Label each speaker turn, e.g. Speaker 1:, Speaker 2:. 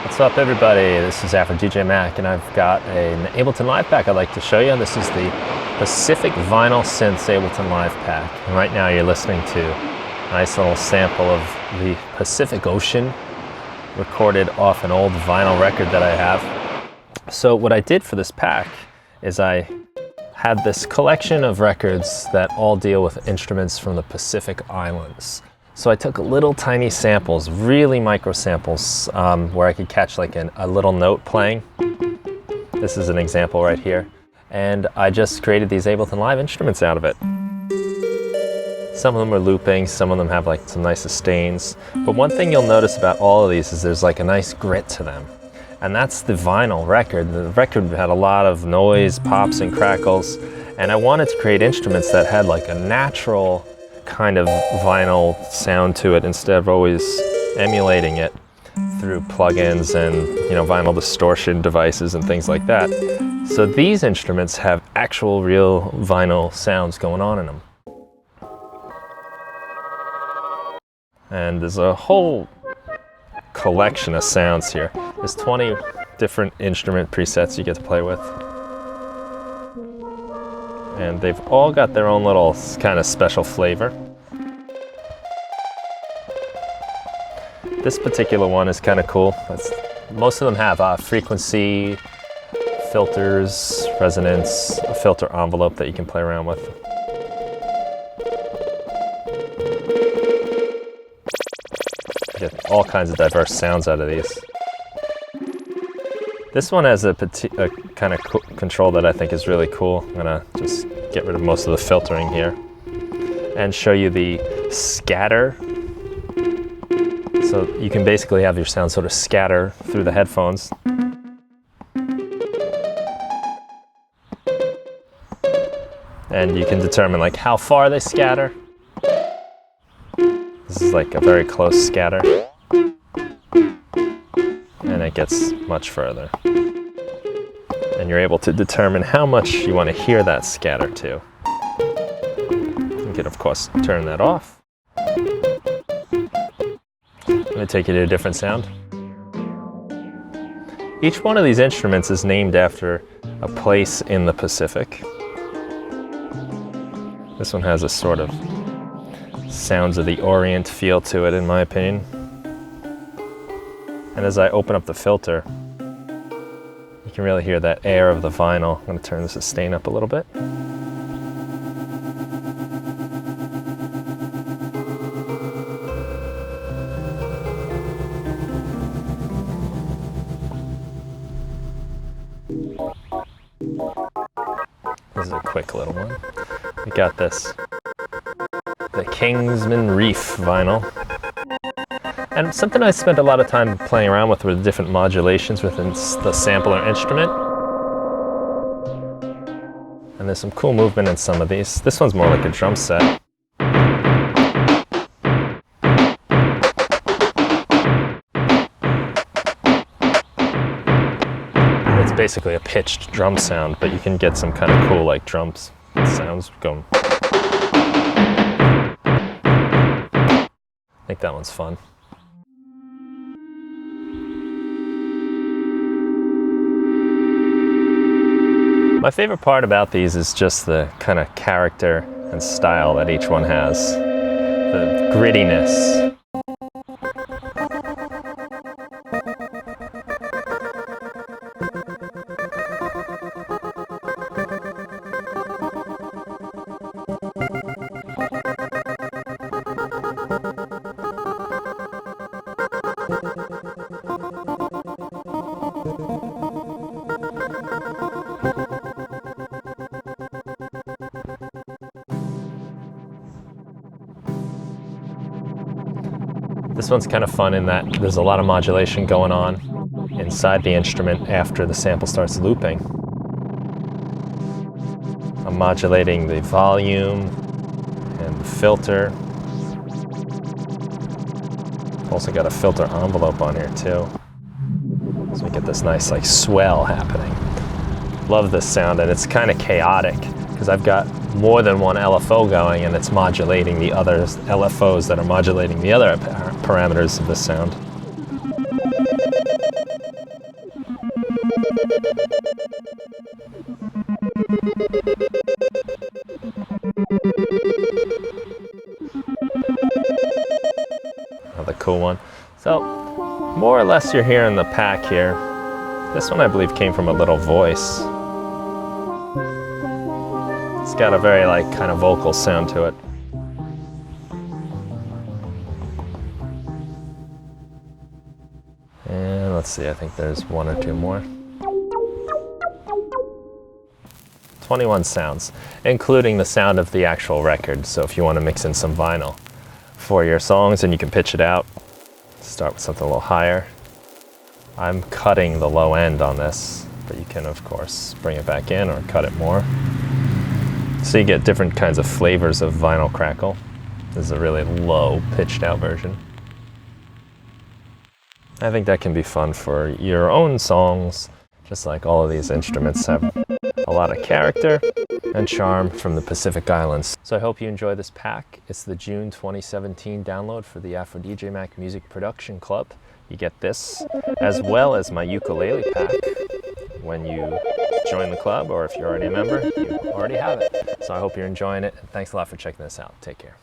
Speaker 1: What's up, everybody? This is AfroDJMac, and I've got an Ableton Live pack I'd like to show you. This is the Pacific Vinyl Synths Ableton Live pack. And right now you're listening to a nice little sample of the Pacific Ocean recorded off an old vinyl record that I have. So what I did for this pack is I had this collection of records that all deal with instruments from the Pacific Islands. So I took little tiny samples, really micro samples, where I could catch like a little note playing. This is an example right here. And I just created these Ableton Live instruments out of it. Some of them are looping, some of them have like some nice sustains. But one thing you'll notice about all of these is there's like a nice grit to them. And that's the vinyl record. The record had a lot of noise, pops and crackles. And I wanted to create instruments that had like a natural kind of vinyl sound to it instead of always emulating it through plugins and vinyl distortion devices and things like that. So these instruments have actual real vinyl sounds going on in them. And there's a whole collection of sounds here. There's 20 different instrument presets you get to play with. And they've all got their own little kind of special flavor. This particular one is kind of cool. Most of them have frequency, filters, resonance, a filter envelope that you can play around with. You get all kinds of diverse sounds out of these. This one has a kind of control that I think is really cool. I'm gonna just get rid of most of the filtering here and show you the scatter. So you can basically have your sound sort of scatter through the headphones. And you can determine like how far they scatter. This is like a very close scatter. And it gets much further. And you're able to determine how much you want to hear that scatter to. You can, of course, turn that off. I'm going to take you to a different sound. Each one of these instruments is named after a place in the Pacific. This one has a sort of Sounds of the Orient feel to it, in my opinion. And as I open up the filter, you can really hear that air of the vinyl. I'm going to turn the sustain up a little bit. This is a quick little one. We got this, the Kingsman Reef vinyl. And something I spent a lot of time playing around with were the different modulations within the sampler instrument. And there's some cool movement in some of these. This one's more like a drum set. It's basically a pitched drum sound, but you can get some kind of cool like drums sounds going. I think that one's fun. My favorite part about these is just the kind of character and style that each one has. The grittiness. This one's kind of fun in that there's a lot of modulation going on inside the instrument after the sample starts looping. I'm modulating the volume and the filter. Also got a filter envelope on here too. So we get this nice like swell happening. Love this sound, and it's kind of chaotic because I've got more than one LFO going and it's modulating the other LFOs that are modulating the other parameters of the sound. Another cool one. So, more or less you're hearing the pack here. This one I believe came from a little voice. It's got a very like kind of vocal sound to it. And let's see, I think there's one or two more. 21 sounds, including the sound of the actual record. So if you want to mix in some vinyl for your songs and you can pitch it out, start with something a little higher. I'm cutting the low end on this, but you can of course bring it back in or cut it more. So you get different kinds of flavors of vinyl crackle. This is a really low pitched out version. I think that can be fun for your own songs, just like all of these instruments have a lot of character and charm from the Pacific Islands. So I hope you enjoy this pack. It's the June 2017 download for the AfroDJMac Music Production Club. You get this, as well as my ukulele pack when you join the club, or if you're already a member, you already have it. So I hope you're enjoying it, and thanks a lot for checking this out. Take care.